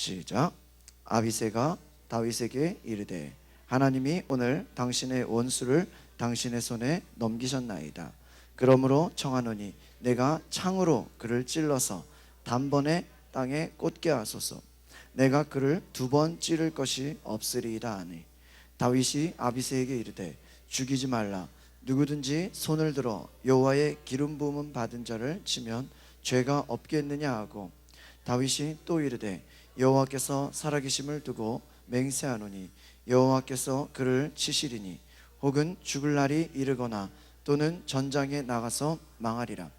시작. 아비새가 다윗에게 이르되 하나님이 오늘 당신의 원수를 당신의 손에 넘기셨나이다. 그러므로 청하노니 내가 창으로 그를 찔러서 단번에 땅에 꽂게 하소서. 내가 그를 2번 찌를 것이 없으리이다 하니 다윗이 아비새에게 이르되 죽이지 말라. 누구든지 손을 들어 여호와의 기름 부음 받은 자를 치면 죄가 없겠느냐 하고 다윗이 또 이르되 여호와께서 살아계심을 두고 맹세하노니 여호와께서 그를 치시리니 혹은 죽을 날이 이르거나 또는 전장에 나가서 망하리라.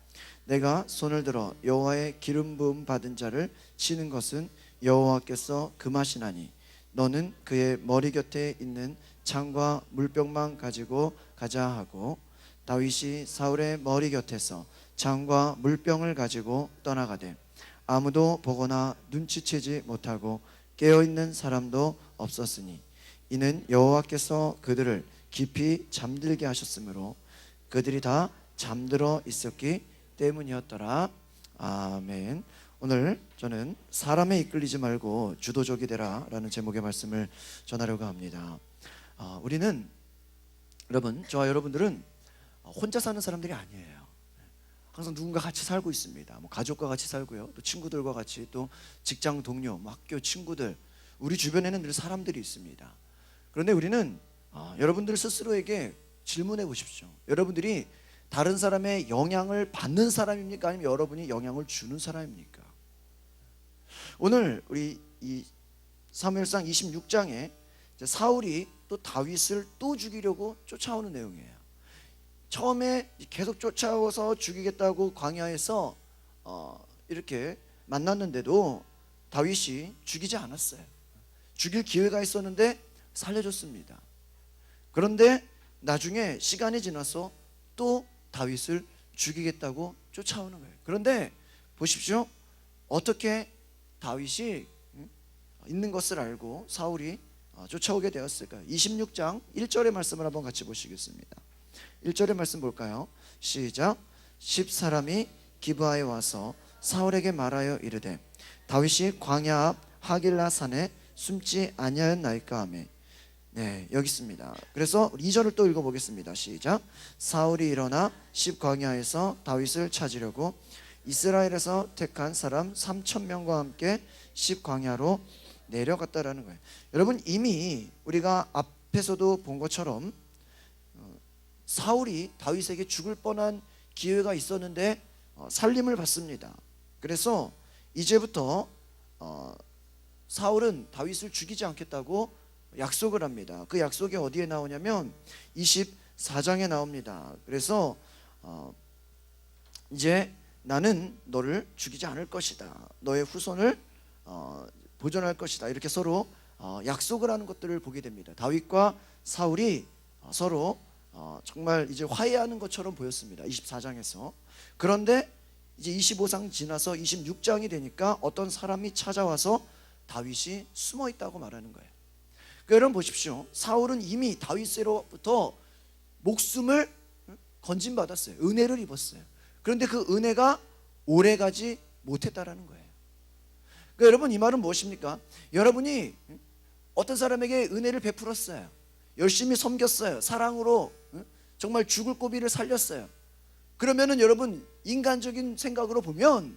내가 손을 들어 여호와의 기름 부음 받은 자를 치는 것은 여호와께서 금하시나니 너는 그의 머리 곁에 있는 창과 물병만 가지고 가자 하고 다윗이 사울의 머리 곁에서 창과 물병을 가지고 떠나가되 아무도 보거나 눈치채지 못하고 깨어있는 사람도 없었으니 이는 여호와께서 그들을 깊이 잠들게 하셨으므로 그들이 다 잠들어 있었기 때문이었더라. 아멘. 오늘 저는 사람에 이끌리지 말고 주도적이 되라 라는 제목의 말씀을 전하려고 합니다. 우리는 여러분, 저와 여러분들은 혼자 사는 사람들이 아니에요. 항상 누군가 같이 살고 있습니다. 가족과 같이 살고요, 또 친구들과 같이, 또 직장 동료, 학교 친구들, 우리 주변에는 늘 사람들이 있습니다. 그런데 우리는 여러분들 스스로에게 질문해 보십시오. 여러분들이 다른 사람의 영향을 받는 사람입니까? 아니면 여러분이 영향을 주는 사람입니까? 오늘 우리 이 사무엘상 26장에 사울이 또 다윗을 또 죽이려고 쫓아오는 내용이에요. 처음에 계속 쫓아와서 죽이겠다고 광야에서 이렇게 만났는데도 다윗이 죽이지 않았어요. 죽일 기회가 있었는데 살려줬습니다. 그런데 나중에 시간이 지나서 또 다윗을 죽이겠다고 쫓아오는 거예요. 그런데 보십시오. 어떻게 다윗이 있는 것을 알고 사울이 쫓아오게 되었을까요? 26장 1절의 말씀을 한번 같이 보시겠습니다. 1절의 말씀 볼까요? 시작. 10사람이 기브아에 와서 사울에게 말하여 이르되 다윗이 광야 앞 하길라 산에 숨지 아니하였나이까 하며. 네, 여기 있습니다. 그래서 2절을 또 읽어보겠습니다. 시작. 사울이 일어나 십광야에서 다윗을 찾으려고 이스라엘에서 택한 사람 3,000명과 함께 십광야로 내려갔다라는 거예요. 여러분, 이미 우리가 앞에서도 본 것처럼 사울이 다윗에게 죽을 뻔한 기회가 있었는데 살림을 받습니다. 그래서 이제부터 사울은 다윗을 죽이지 않겠다고 약속을 합니다. 그 약속이 어디에 나오냐면 24장에 나옵니다. 그래서 이제 나는 너를 죽이지 않을 것이다. 너의 후손을 보존할 것이다. 이렇게 서로 약속을 하는 것들을 보게 됩니다. 다윗과 사울이 서로 정말 이제 화해하는 것처럼 보였습니다. 24장에서. 그런데 이제 25장 지나서 26장이 되니까 어떤 사람이 찾아와서 다윗이 숨어 있다고 말하는 거예요. 그러니까 여러분 보십시오. 사울은 이미 다윗으로부터 목숨을 건진받았어요. 은혜를 입었어요. 그런데 그 은혜가 오래가지 못했다라는 거예요. 그러니까 여러분, 이 말은 무엇입니까? 여러분이 어떤 사람에게 은혜를 베풀었어요. 열심히 섬겼어요. 사랑으로 정말 죽을 고비를 살렸어요. 그러면은 여러분, 인간적인 생각으로 보면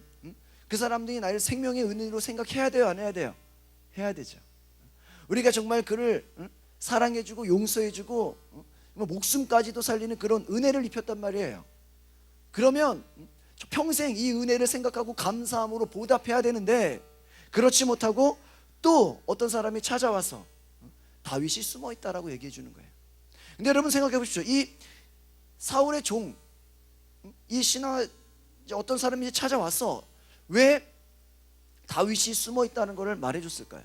그 사람들이 나를 생명의 은혜로 생각해야 돼요, 안 해야 돼요? 해야 되죠. 우리가 정말 그를 사랑해주고 용서해주고 목숨까지도 살리는 그런 은혜를 입혔단 말이에요. 그러면 평생 이 은혜를 생각하고 감사함으로 보답해야 되는데 그렇지 못하고 또 어떤 사람이 찾아와서 다윗이 숨어 있다라고 얘기해 주는 거예요. 근데 여러분 생각해 보십시오. 이 사울의 종, 이 신하 어떤 사람이 찾아와서 왜 다윗이 숨어 있다는 것을 말해 줬을까요?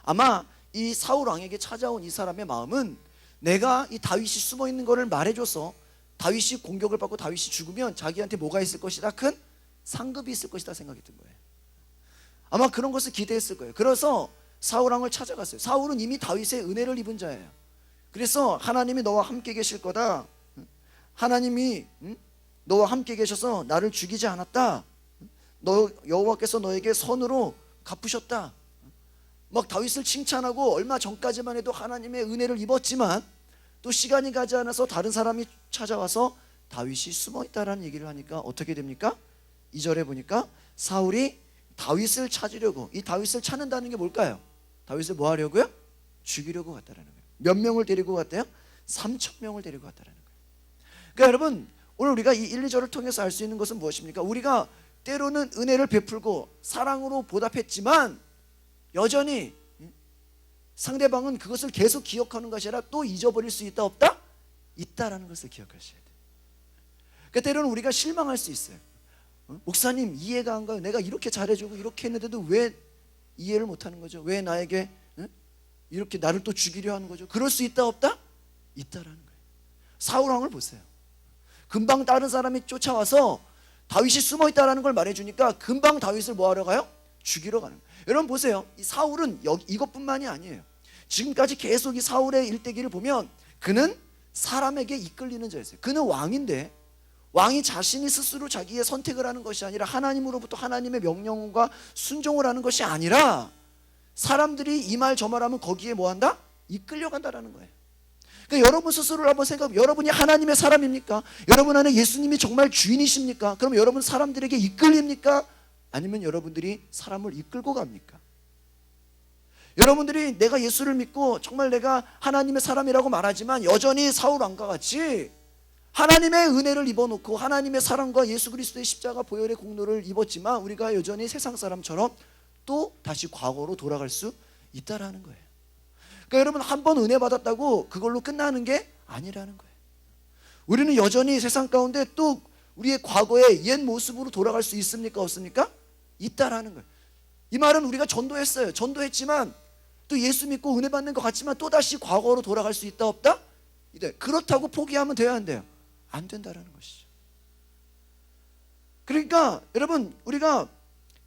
아마 이 사울 왕에게 찾아온 이 사람의 마음은 내가 이 다윗이 숨어 있는 것을 말해줘서 다윗이 공격을 받고 다윗이 죽으면 자기한테 뭐가 있을 것이다? 큰 상급이 있을 것이다 생각했던 거예요. 아마 그런 것을 기대했을 거예요. 그래서 사울 왕을 찾아갔어요. 사울은 이미 다윗의 은혜를 입은 자예요. 그래서 하나님이 너와 함께 계실 거다. 하나님이 너와 함께 계셔서 나를 죽이지 않았다. 너 여호와께서 너에게 선으로 갚으셨다. 막 다윗을 칭찬하고 얼마 전까지만 해도 하나님의 은혜를 입었지만 또 시간이 가지 않아서 다른 사람이 찾아와서 다윗이 숨어있다라는 얘기를 하니까 어떻게 됩니까? 2절에 보니까 사울이 다윗을 찾으려고, 이 다윗을 찾는다는 게 뭘까요? 다윗을 뭐 하려고요? 죽이려고 갔다라는 거예요. 몇 명을 데리고 갔대요? 3,000명을 데리고 갔다라는 거예요. 그러니까 여러분, 오늘 우리가 이 1, 2절을 통해서 알 수 있는 것은 무엇입니까? 우리가 때로는 은혜를 베풀고 사랑으로 보답했지만 여전히 상대방은 그것을 계속 기억하는 것이 아니라 또 잊어버릴 수 있다 없다? 있다라는 것을 기억하셔야 돼요. 그러니까 때로는 우리가 실망할 수 있어요. 목사님 이해가 안 가요. 내가 이렇게 잘해주고 이렇게 했는데도 왜 이해를 못하는 거죠? 왜 나에게 이렇게 나를 또 죽이려 하는 거죠? 그럴 수 있다 없다? 있다라는 거예요. 사울 왕을 보세요. 금방 다른 사람이 쫓아와서 다윗이 숨어있다라는 걸 말해주니까 금방 다윗을 뭐하러 가요? 죽이러 가는 거예요. 여러분 보세요. 이 사울은 이것뿐만이 아니에요. 지금까지 계속 이 사울의 일대기를 보면 그는 사람에게 이끌리는 자였어요. 그는 왕인데 왕이 자신이 스스로 자기의 선택을 하는 것이 아니라 하나님으로부터 하나님의 명령과 순종을 하는 것이 아니라 사람들이 이 말 저 말 하면 거기에 뭐한다? 이끌려간다라는 거예요. 그러니까 여러분 스스로를 한번 생각해보면 여러분이 하나님의 사람입니까? 여러분 안에 예수님이 정말 주인이십니까? 그럼 여러분 사람들에게 이끌립니까? 아니면 여러분들이 사람을 이끌고 갑니까? 여러분들이 내가 예수를 믿고 정말 내가 하나님의 사람이라고 말하지만 여전히 사울 왕과 같이 하나님의 은혜를 입어놓고 하나님의 사랑과 예수 그리스도의 십자가 보혈의 공로를 입었지만 우리가 여전히 세상 사람처럼 또 다시 과거로 돌아갈 수 있다라는 거예요. 그러니까 여러분 한 번 은혜 받았다고 그걸로 끝나는 게 아니라는 거예요. 우리는 여전히 세상 가운데 또 우리의 과거의 옛 모습으로 돌아갈 수 있습니까? 없습니까? 있다라는 거예요. 이 말은 우리가 전도했어요. 전도했지만 또 예수 믿고 은혜 받는 것 같지만 또다시 과거로 돌아갈 수 있다 없다? 그렇다고 포기하면 돼야 안 돼요? 안 된다라는 것이죠. 그러니까 여러분 우리가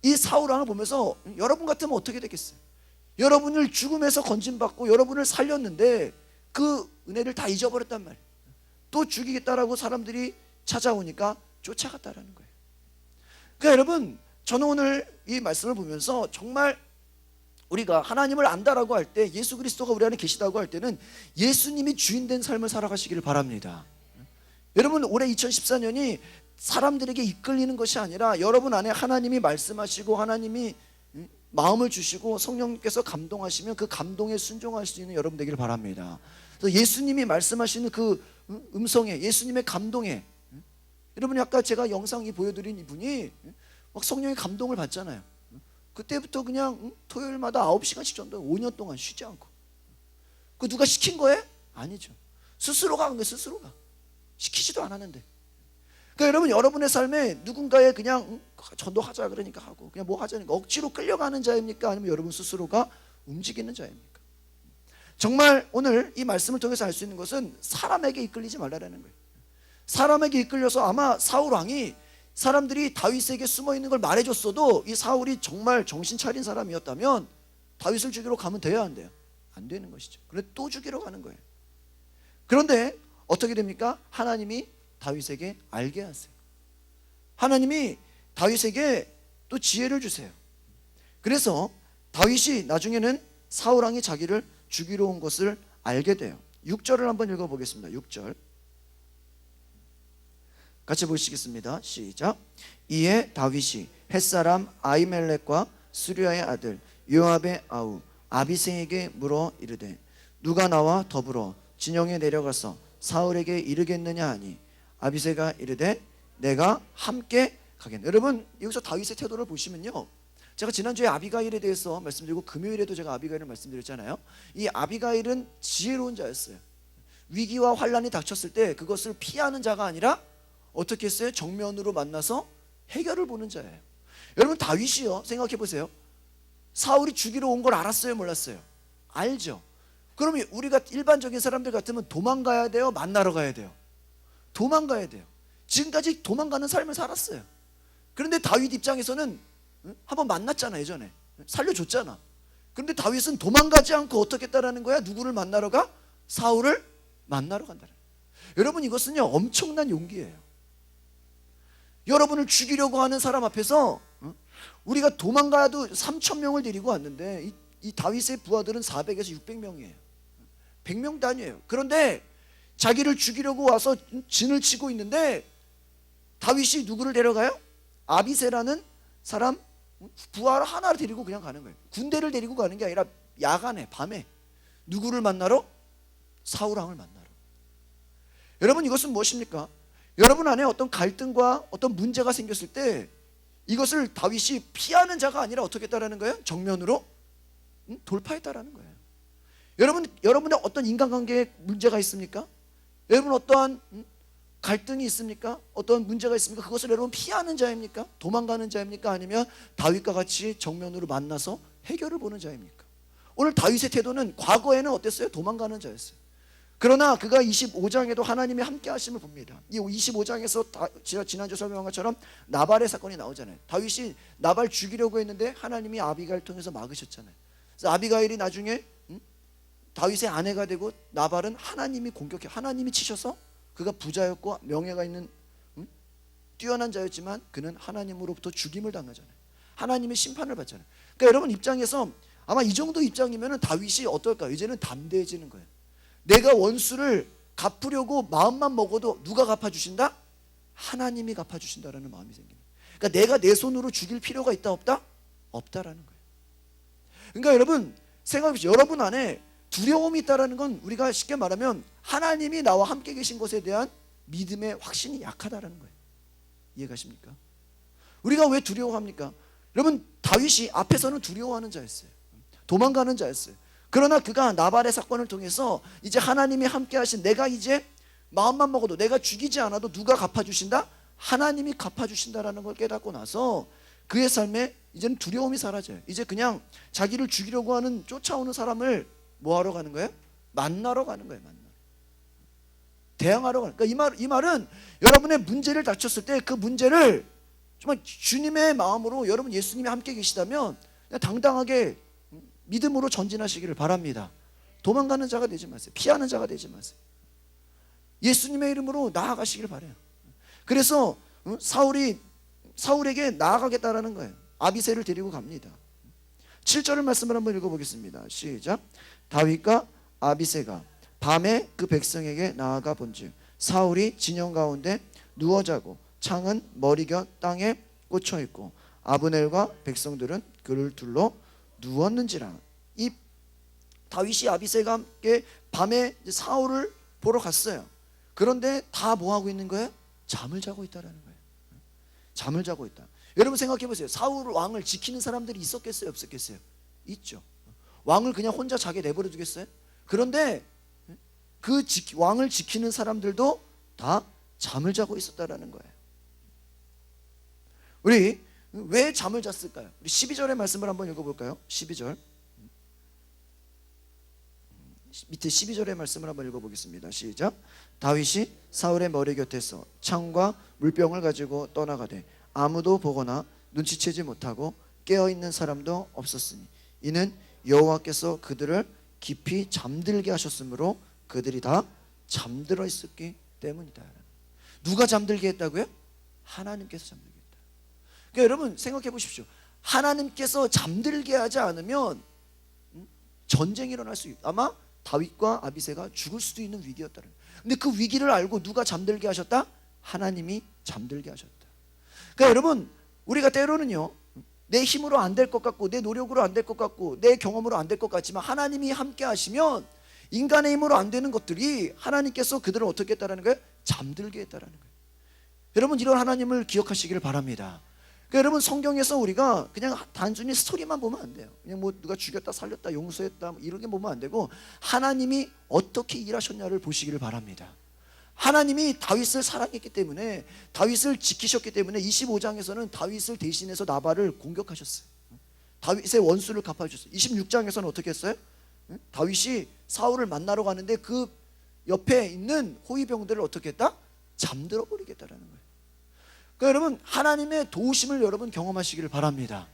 이 사울 왕을 보면서 여러분 같으면 어떻게 되겠어요? 여러분을 죽음에서 건진받고 여러분을 살렸는데 그 은혜를 다 잊어버렸단 말이에요. 또 죽이겠다라고 사람들이 찾아오니까 쫓아갔다라는 거예요. 그러니까 여러분 저는 오늘 이 말씀을 보면서 정말 우리가 하나님을 안다라고 할 때 예수 그리스도가 우리 안에 계시다고 할 때는 예수님이 주인된 삶을 살아가시기를 바랍니다. 여러분 올해 2014년이 사람들에게 이끌리는 것이 아니라 여러분 안에 하나님이 말씀하시고 하나님이 마음을 주시고 성령님께서 감동하시면 그 감동에 순종할 수 있는 여러분 되기를 바랍니다. 그래서 예수님이 말씀하시는 그 음성에 예수님의 감동에 여러분이 아까 제가 영상이 보여드린 이분이 막 성령의 감동을 받잖아요. 그때부터 그냥 토요일마다 9시간씩 전도 5년 동안 쉬지 않고. 그 누가 시킨 거예요? 아니죠. 스스로가 한 거예요. 스스로가. 시키지도 않았는데. 그러니까 여러분 여러분의 삶에 누군가의 그냥 전도하자 그러니까 하고 그냥 뭐 하자니까 억지로 끌려가는 자입니까? 아니면 여러분 스스로가 움직이는 자입니까? 정말 오늘 이 말씀을 통해서 알 수 있는 것은 사람에게 이끌리지 말라는 거예요. 사람에게 이끌려서 아마 사울 왕이 사람들이 다윗에게 숨어있는 걸 말해줬어도 이 사울이 정말 정신 차린 사람이었다면 다윗을 죽이러 가면 돼야 안 돼요? 안 되는 것이죠. 그런데 또 죽이러 가는 거예요. 그런데 어떻게 됩니까? 하나님이 다윗에게 알게 하세요. 하나님이 다윗에게 또 지혜를 주세요. 그래서 다윗이 나중에는 사울 왕이 자기를 죽이러 온 것을 알게 돼요. 6절을 한번 읽어보겠습니다. 6절 같이 보시겠습니다. 시작. 이에 다윗이 햇사람 아히멜렉과 수리아의 아들 요압의 아우 아비새에게 물어 이르되 누가 나와 더불어 진영에 내려가서 사울에게 이르겠느냐 하니 아비새가 이르되 내가 함께 가겠네. 여러분 여기서 다윗의 태도를 보시면요, 제가 지난주에 아비가일에 대해서 말씀드리고 금요일에도 제가 아비가일을 말씀드렸잖아요. 이 아비가일은 지혜로운 자였어요. 위기와 환란이 닥쳤을 때 그것을 피하는 자가 아니라 어떻게 했어요? 정면으로 만나서 해결을 보는 자예요. 여러분 다윗이요, 생각해 보세요. 사울이 죽이러 온 걸 알았어요? 몰랐어요? 알죠. 그러면 우리가 일반적인 사람들 같으면 도망가야 돼요? 만나러 가야 돼요? 도망가야 돼요. 지금까지 도망가는 삶을 살았어요. 그런데 다윗 입장에서는 한번 만났잖아. 예전에 살려줬잖아. 그런데 다윗은 도망가지 않고 어떻게 했다라는 거야? 누구를 만나러 가? 사울을 만나러 간다는 거예요. 여러분 이것은요 엄청난 용기예요. 여러분을 죽이려고 하는 사람 앞에서 우리가 도망가도 3,000명을 데리고 왔는데 이 다윗의 부하들은 400에서 600명이에요. 100명 단위예요. 그런데 자기를 죽이려고 와서 진을 치고 있는데 다윗이 누구를 데려가요? 아비새라는 사람 부하를 하나를 데리고 그냥 가는 거예요. 군대를 데리고 가는 게 아니라 야간에 밤에 누구를 만나러? 사울왕을 만나러. 여러분, 이것은 무엇입니까? 여러분 안에 어떤 갈등과 어떤 문제가 생겼을 때 이것을 다윗이 피하는 자가 아니라 어떻게 했다라는 거예요? 정면으로 돌파했다라는 거예요. 여러분의 어떤 인간관계에 문제가 있습니까? 여러분 어떠한 갈등이 있습니까? 어떤 문제가 있습니까? 그것을 여러분 피하는 자입니까? 도망가는 자입니까? 아니면 다윗과 같이 정면으로 만나서 해결을 보는 자입니까? 오늘 다윗의 태도는 과거에는 어땠어요? 도망가는 자였어요. 그러나 그가 25장에도 하나님의 함께 하심을 봅니다. 이 25장에서 제가 지난주 설명한 것처럼 나발의 사건이 나오잖아요. 다윗이 나발 죽이려고 했는데 하나님이 아비가일 통해서 막으셨잖아요. 그래서 아비가일이 나중에 다윗의 아내가 되고 나발은 하나님이 공격해, 하나님이 치셔서 그가 부자였고 명예가 있는 뛰어난 자였지만 그는 하나님으로부터 죽임을 당하잖아요. 하나님의 심판을 받잖아요. 그러니까 여러분 입장에서 아마 이 정도 입장이면 다윗이 어떨까요? 이제는 담대해지는 거예요. 내가 원수를 갚으려고 마음만 먹어도 누가 갚아주신다? 하나님이 갚아주신다라는 마음이 생깁니다. 그러니까 내가 내 손으로 죽일 필요가 있다 없다? 없다라는 거예요. 그러니까 여러분 생각해보세요. 여러분 안에 두려움이 있다는 건 우리가 쉽게 말하면 하나님이 나와 함께 계신 것에 대한 믿음의 확신이 약하다는 거예요. 이해가십니까? 우리가 왜 두려워합니까? 여러분 다윗이 앞에서는 두려워하는 자였어요. 도망가는 자였어요. 그러나 그가 나발의 사건을 통해서 이제 하나님이 함께 하신, 내가 이제 마음만 먹어도 내가 죽이지 않아도 누가 갚아주신다? 하나님이 갚아주신다라는 걸 깨닫고 나서 그의 삶에 이제는 두려움이 사라져요. 이제 그냥 자기를 죽이려고 하는 쫓아오는 사람을 뭐하러 가는 거예요? 만나러 가는 거예요. 만나러. 대항하러 가는 거예요. 그러니까 이 말은 여러분의 문제를 닥쳤을 때 그 문제를 정말 주님의 마음으로, 여러분 예수님이 함께 계시다면 그냥 당당하게 믿음으로 전진하시기를 바랍니다. 도망가는 자가 되지 마세요. 피하는 자가 되지 마세요. 예수님의 이름으로 나아가시기를 바라요. 그래서 사울에게 나아가겠다라는 거예요. 아비새를 데리고 갑니다. 7절의 말씀을 한번 읽어보겠습니다. 시작. 다윗과 아비새가 밤에 그 백성에게 나아가 본즉 사울이 진영 가운데 누워 자고 창은 머리곁 땅에 꽂혀 있고 아브넬과 백성들은 그를 둘러 누웠는지라. 이 다윗이 아비새가 함께 밤에 사울을 보러 갔어요. 그런데 다 뭐 하고 있는 거예요? 잠을 자고 있다라는 거예요. 잠을 자고 있다. 여러분 생각해 보세요. 사울 왕을 지키는 사람들이 있었겠어요? 없었겠어요? 있죠. 왕을 그냥 혼자 자게 내버려 두겠어요? 그런데 그 왕을 지키는 사람들도 다 잠을 자고 있었다라는 거예요. 우리 왜 잠을 잤을까요? 우리 12절의 말씀을 한번 읽어볼까요? 12절 밑에 12절의 말씀을 한번 읽어보겠습니다. 시작. 다윗이 사울의 머리 곁에서 창과 물병을 가지고 떠나가되 아무도 보거나 눈치채지 못하고 깨어있는 사람도 없었으니 이는 여호와께서 그들을 깊이 잠들게 하셨으므로 그들이 다 잠들어 있었기 때문이다. 누가 잠들게 했다고요? 하나님께서 잠들게 했다. 그러니까 여러분 생각해 보십시오. 하나님께서 잠들게 하지 않으면 전쟁이 일어날 수 있고 아마 다윗과 아비새가 죽을 수도 있는 위기였다는 거예요. 근데 그 위기를 알고 누가 잠들게 하셨다? 하나님이 잠들게 하셨다. 그러니까 여러분 우리가 때로는요 내 힘으로 안 될 것 같고 내 노력으로 안 될 것 같고 내 경험으로 안 될 것 같지만 하나님이 함께 하시면 인간의 힘으로 안 되는 것들이 하나님께서 그들을 어떻게 했다라는 거예요? 잠들게 했다라는 거예요. 여러분 이런 하나님을 기억하시기를 바랍니다. 그러니까 여러분 성경에서 우리가 그냥 단순히 스토리만 보면 안 돼요. 그냥 뭐 누가 죽였다 살렸다 용서했다 이런 게 보면 안 되고 하나님이 어떻게 일하셨냐를 보시기를 바랍니다. 하나님이 다윗을 사랑했기 때문에 다윗을 지키셨기 때문에 25장에서는 다윗을 대신해서 나발을 공격하셨어요. 다윗의 원수를 갚아주셨어요. 26장에서는 어떻게 했어요? 다윗이 사울을 만나러 가는데 그 옆에 있는 호위병들을 어떻게 했다? 잠들어 버리겠다라는 거예요. 그러니까 여러분 하나님의 도우심을 여러분 경험하시기를 바랍니다.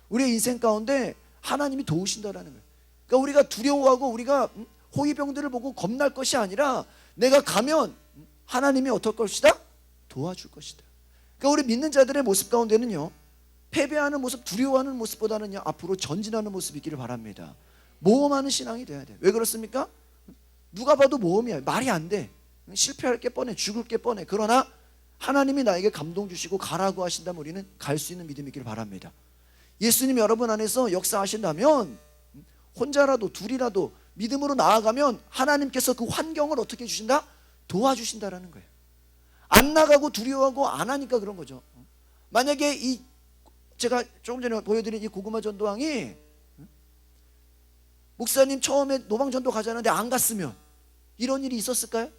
우리의 인생 가운데 하나님이 도우신다라는 거예요. 그러니까 우리가 두려워하고 우리가 호위병들을 보고 겁날 것이 아니라 내가 가면 하나님이 어떨 것이다? 도와줄 것이다. 그러니까 우리 믿는 자들의 모습 가운데는요 패배하는 모습, 두려워하는 모습보다는요, 앞으로 전진하는 모습이 있기를 바랍니다. 모험하는 신앙이 돼야 돼요. 왜 그렇습니까? 누가 봐도 모험이야. 말이 안 돼. 실패할 게 뻔해. 죽을 게 뻔해. 그러나 하나님이 나에게 감동 주시고 가라고 하신다면 우리는 갈 수 있는 믿음이 있기를 바랍니다. 예수님 여러분 안에서 역사하신다면 혼자라도 둘이라도 믿음으로 나아가면 하나님께서 그 환경을 어떻게 해주신다? 도와주신다라는 거예요. 안 나가고 두려워하고 안 하니까 그런 거죠. 만약에 이 제가 조금 전에 보여드린 이 고구마 전도왕이 목사님 처음에 노방전도 가자는데 안 갔으면 이런 일이 있었을까요?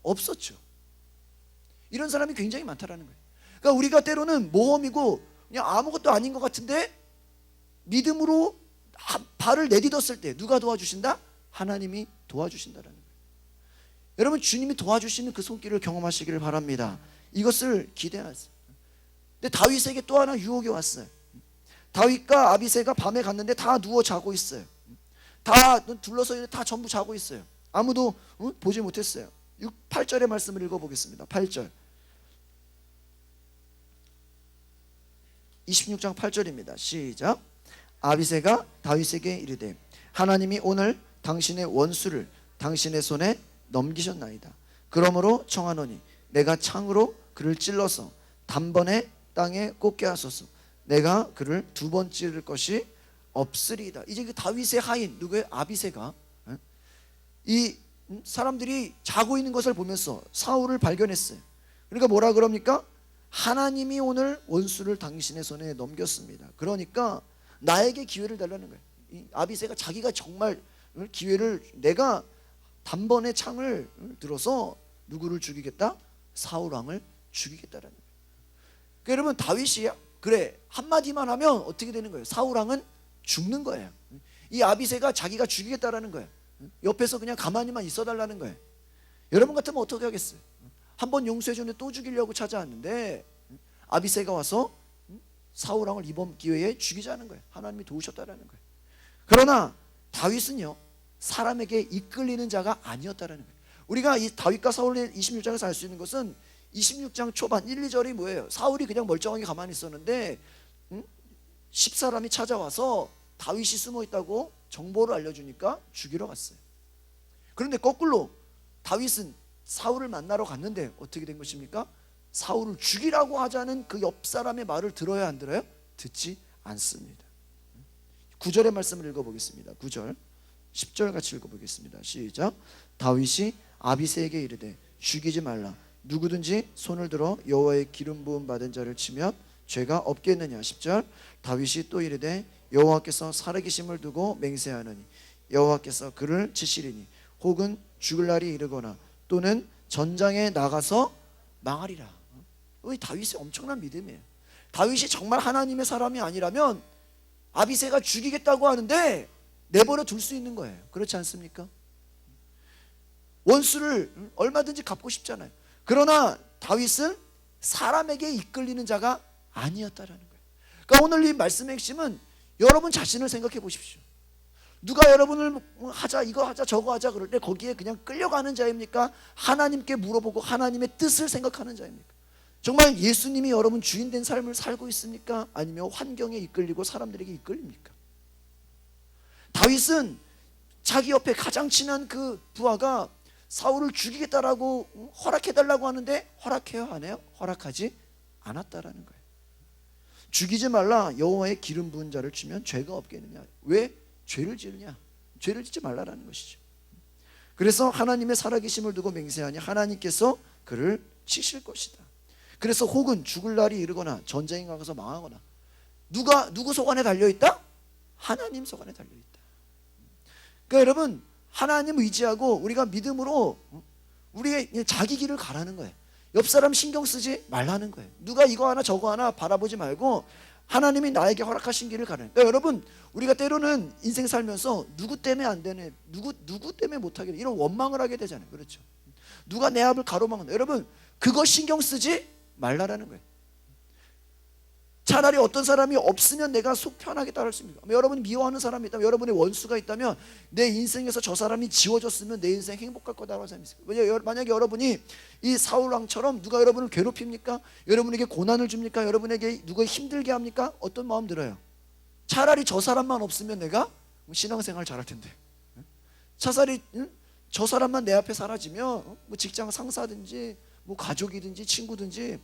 없었죠. 이런 사람이 굉장히 많다라는 거예요. 그러니까 우리가 때로는 모험이고 그냥 아무것도 아닌 것 같은데 믿음으로 발을 내딛었을 때 누가 도와주신다? 하나님이 도와주신다라는 거예요. 여러분, 주님이 도와주시는 그 손길을 경험하시기를 바랍니다. 이것을 기대하세요. 근데 다윗에게 또 하나 유혹이 왔어요. 다윗과 아비새가 밤에 갔는데 다 누워 자고 있어요. 다 둘러서 있는데 다 전부 자고 있어요. 아무도 보지 못했어요. 8절의 말씀을 읽어보겠습니다. 8절 26장 8절입니다. 시작. 아비새가 다윗에게 이르되 하나님이 오늘 당신의 원수를 당신의 손에 넘기셨나이다. 그러므로 청하노니 내가 창으로 그를 찔러서 단번에 땅에 꽂게 하소서. 내가 그를 두 번 찌를 것이 없으리이다. 이제 그 다윗의 하인 누구의 아비새가 이 사람들이 자고 있는 것을 보면서 사울을 발견했어요. 그러니까 뭐라 그럽니까? 하나님이 오늘 원수를 당신의 손에 넘겼습니다. 그러니까 나에게 기회를 달라는 거예요. 이 아비새가 자기가 정말 기회를, 내가 단번에 창을 들어서 누구를 죽이겠다? 사울 왕을 죽이겠다라는 거예요. 그러니까 여러분, 다윗이 그래 한마디만 하면 어떻게 되는 거예요? 사울 왕은 죽는 거예요. 이 아비새가 자기가 죽이겠다라는 거예요. 옆에서 그냥 가만히만 있어달라는 거예요. 여러분 같으면 어떻게 하겠어요? 한번 용서해줬는데 또 죽이려고 찾아왔는데 아비새가 와서 사울 왕을 이번 기회에 죽이자는 거예요. 하나님이 도우셨다라는 거예요. 그러나 다윗은요, 사람에게 이끌리는 자가 아니었다라는 거예요. 우리가 이 다윗과 사울의 26장에서 알 수 있는 것은 26장 초반 1, 2절이 뭐예요? 사울이 그냥 멀쩡하게 가만히 있었는데 10사람이 찾아와서 다윗이 숨어 있다고 정보를 알려주니까 죽이러 갔어요. 그런데 거꾸로 다윗은 사울을 만나러 갔는데 어떻게 된 것입니까? 사울을 죽이라고 하자는 그 옆 사람의 말을 들어야 안 들어요? 듣지 않습니다. 9절의 말씀을 읽어보겠습니다. 9절 10절 같이 읽어보겠습니다. 시작. 다윗이 아비새에게 이르되 죽이지 말라. 누구든지 손을 들어 여호와의 기름 부음 받은 자를 치면 죄가 없겠느냐. 10절 다윗이 또 이르되 여호와께서 살아계심을 두고 맹세하느니 여호와께서 그를 치시리니 혹은 죽을 날이 이르거나 또는 전장에 나가서 망하리라. 이 다윗의 엄청난 믿음이에요. 다윗이 정말 하나님의 사람이 아니라면 아비새가 죽이겠다고 하는데 내버려 둘 수 있는 거예요. 그렇지 않습니까? 원수를 얼마든지 갚고 싶잖아요. 그러나 다윗은 사람에게 이끌리는 자가 아니었다라는 거예요. 그러니까 오늘 이 말씀의 핵심은 여러분 자신을 생각해 보십시오. 누가 여러분을 하자, 이거 하자, 저거 하자 그럴 때 거기에 그냥 끌려가는 자입니까? 하나님께 물어보고 하나님의 뜻을 생각하는 자입니까? 정말 예수님이 여러분 주인 된 삶을 살고 있습니까? 아니면 환경에 이끌리고 사람들에게 이끌립니까? 다윗은 자기 옆에 가장 친한 그 부하가 사울을 죽이겠다라고 허락해달라고 하는데 허락해요? 안 해요? 허락하지 않았다라는 거예요. 죽이지 말라. 여호와의 기름 부은 자를 치면 죄가 없겠느냐. 왜 죄를 지으냐? 죄를 짓지 말라라는 것이죠. 그래서 하나님의 살아계심을 두고 맹세하니 하나님께서 그를 치실 것이다. 그래서 혹은 죽을 날이 이르거나 전쟁에 가서 망하거나 누구 손안에 달려있다? 하나님 손안에 달려있다. 그러니까 여러분, 하나님 의지하고 우리가 믿음으로 우리의 자기 길을 가라는 거예요. 옆 사람 신경 쓰지 말라는 거예요. 누가 이거 하나 저거 하나 바라보지 말고 하나님이 나에게 허락하신 길을 가는. 그러니까 여러분, 우리가 때로는 인생 살면서 누구 때문에 안 되네, 누구 때문에 못하게 돼, 이런 원망을 하게 되잖아요. 그렇죠? 누가 내 앞을 가로막는다. 여러분, 그거 신경 쓰지 말라라는 거예요. 차라리 어떤 사람이 없으면 내가 속 편하게 따를 수 있습니다. 여러분이 미워하는 사람이 있다면, 여러분의 원수가 있다면, 내 인생에서 저 사람이 지워졌으면 내 인생 행복할 거다라고 생각했어요. 만약에 여러분이 이 사울 왕처럼 누가 여러분을 괴롭힙니까? 여러분에게 고난을 줍니까? 여러분에게 누가 힘들게 합니까? 어떤 마음 들어요? 차라리 저 사람만 없으면 내가 신앙생활 잘할 텐데, 차라리 저 사람만 내 앞에 사라지면 뭐 직장 상사든지 뭐 가족이든지 친구든지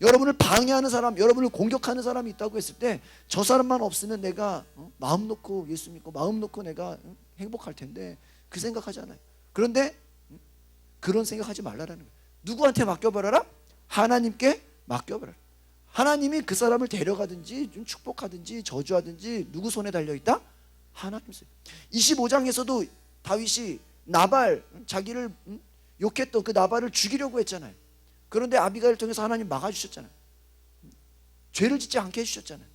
여러분을 방해하는 사람, 여러분을 공격하는 사람이 있다고 했을 때 저 사람만 없으면 내가 마음 놓고 예수 믿고 마음 놓고 내가 행복할 텐데, 그 생각하잖아요. 그런데 그런 생각하지 말라라는 거예요. 누구한테 맡겨버려라? 하나님께 맡겨버려라. 하나님이 그 사람을 데려가든지 좀 축복하든지 저주하든지 누구 손에 달려있다? 하나님 손에. 25장에서도 다윗이 나발, 자기를 욕했던 그 나발을 죽이려고 했잖아요. 그런데 아비가일을 통해서 하나님 막아주셨잖아요. 죄를 짓지 않게 해주셨잖아요.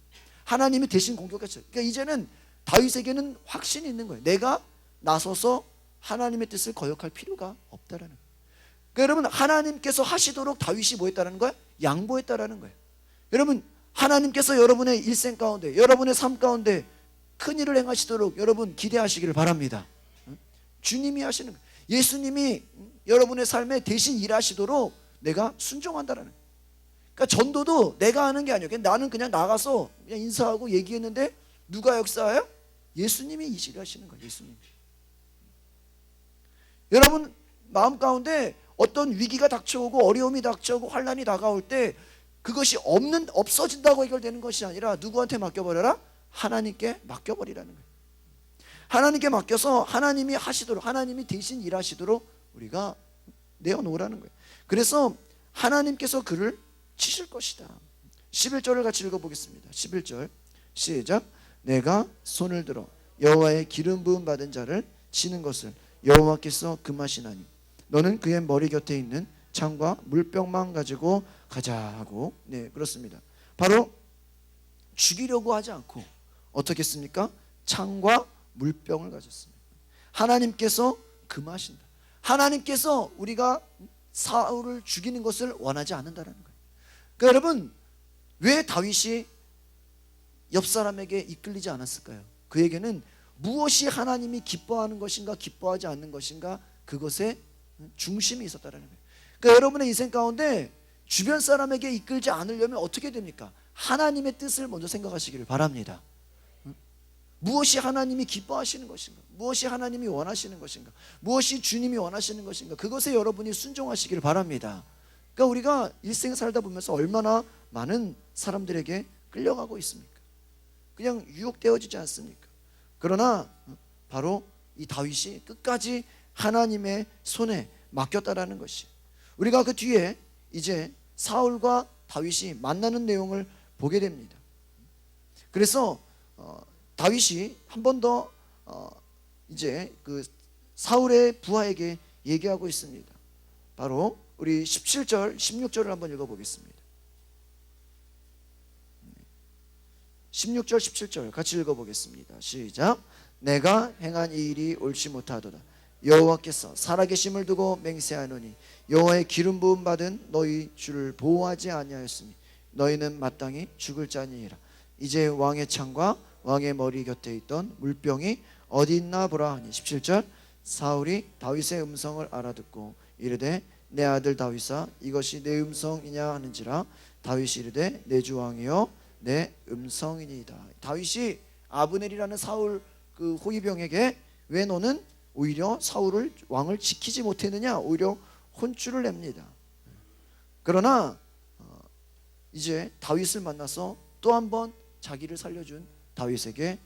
하나님이 대신 공격했어요. 그러니까 이제는 다윗에게는 확신이 있는 거예요. 내가 나서서 하나님의 뜻을 거역할 필요가 없다라는 거예요. 그러니까 여러분, 하나님께서 하시도록 다윗이 뭐 했다라는 거예요? 양보했다라는 거예요. 여러분, 하나님께서 여러분의 일생 가운데, 여러분의 삶 가운데 큰 일을 행하시도록 여러분 기대하시기를 바랍니다. 주님이 하시는 거예요. 예수님이 여러분의 삶에 대신 일하시도록 내가 순종한다라는 거예요. 그러니까 전도도 내가 하는 게 아니에요. 나는 그냥 나가서 그냥 인사하고 얘기했는데 누가 역사해요? 예수님이 이 일을 하시는 거예요. 예수님이. 여러분 마음 가운데 어떤 위기가 닥쳐오고 어려움이 닥쳐오고 환난이 다가올 때 그것이 없어진다고 해결되는 것이 아니라 누구한테 맡겨버려라? 하나님께 맡겨버리라는 거예요. 하나님께 맡겨서 하나님이 하시도록, 하나님이 대신 일하시도록 우리가 내어놓으라는 거예요. 그래서 하나님께서 그를 치실 것이다. 11절을 같이 읽어보겠습니다. 11절 시작. 내가 손을 들어 여호와의 기름 부음 받은 자를 치는 것을 여호와께서 금하시나니 너는 그의 머리 곁에 있는 창과 물병만 가지고 가자 하고, 네, 그렇습니다. 바로 죽이려고 하지 않고 어떻게 했습니까? 창과 물병을 가졌습니다. 하나님께서 금하신다. 하나님께서 우리가 사울을 죽이는 것을 원하지 않는다는 거예요. 그러니까 여러분, 왜 다윗이 옆 사람에게 이끌리지 않았을까요? 그에게는 무엇이 하나님이 기뻐하는 것인가 기뻐하지 않는 것인가, 그것에 중심이 있었다는 거예요. 그러니까 여러분의 인생 가운데 주변 사람에게 이끌지 않으려면 어떻게 됩니까? 하나님의 뜻을 먼저 생각하시기를 바랍니다. 무엇이 하나님이 기뻐하시는 것인가, 무엇이 하나님이 원하시는 것인가, 무엇이 주님이 원하시는 것인가, 그것에 여러분이 순종하시기를 바랍니다. 그러니까 우리가 일생 살다 보면서 얼마나 많은 사람들에게 끌려가고 있습니까? 그냥 유혹되어지지 않습니까? 그러나 바로 이 다윗이 끝까지 하나님의 손에 맡겼다라는 것이, 우리가 그 뒤에 이제 사울과 다윗이 만나는 내용을 보게 됩니다. 그래서 다윗이 한 번 더 이제 그 사울의 부하에게 얘기하고 있습니다. 바로 우리 17절 16절을 한번 읽어보겠습니다. 16절 17절 같이 읽어보겠습니다. 시작. 내가 행한 이 일이 옳지 못하도다. 여호와께서 살아계심을 두고 맹세하노니 여호와의 기름 부음 받은 너희 주를 보호하지 아니하였으니 너희는 마땅히 죽을 자니라. 이제 왕의 창과 왕의 머리 곁에 있던 물병이 어디 있나 보라 하니 17절. 사울이 다윗의 음성을 알아듣고 이르되 내 아들 다윗아 이것이 내 음성이냐 하는지라. 다윗이 이르되 내 주 왕이여 내 음성이니이다. 다윗이 아브넬이라는 사울 그 호위병에게 왜 너는 오히려 사울을 왕을 지키지 못했느냐, 오히려 혼쭐을 냅니다. 그러나 이제 다윗을 만나서 또 한 번 자기를 살려준 다윗에게